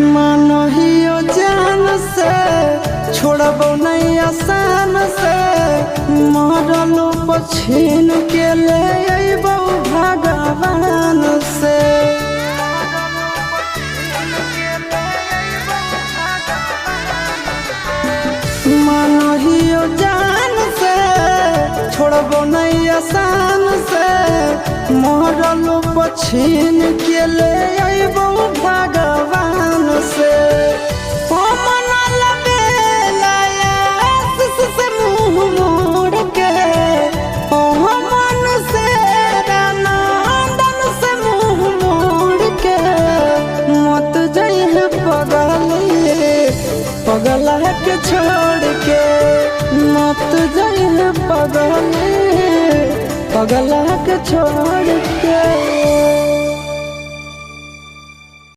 मानहियो जान से छोड़बो नहीं आसान से मरलो पछीन के ले अइबो भगवान से। मानहियो जान से छोड़बो नहीं आसान से मरलो पछीन के ले अइबो भगवान से। पगला के छोड़ के मत जाइए पगला के छोड़ के।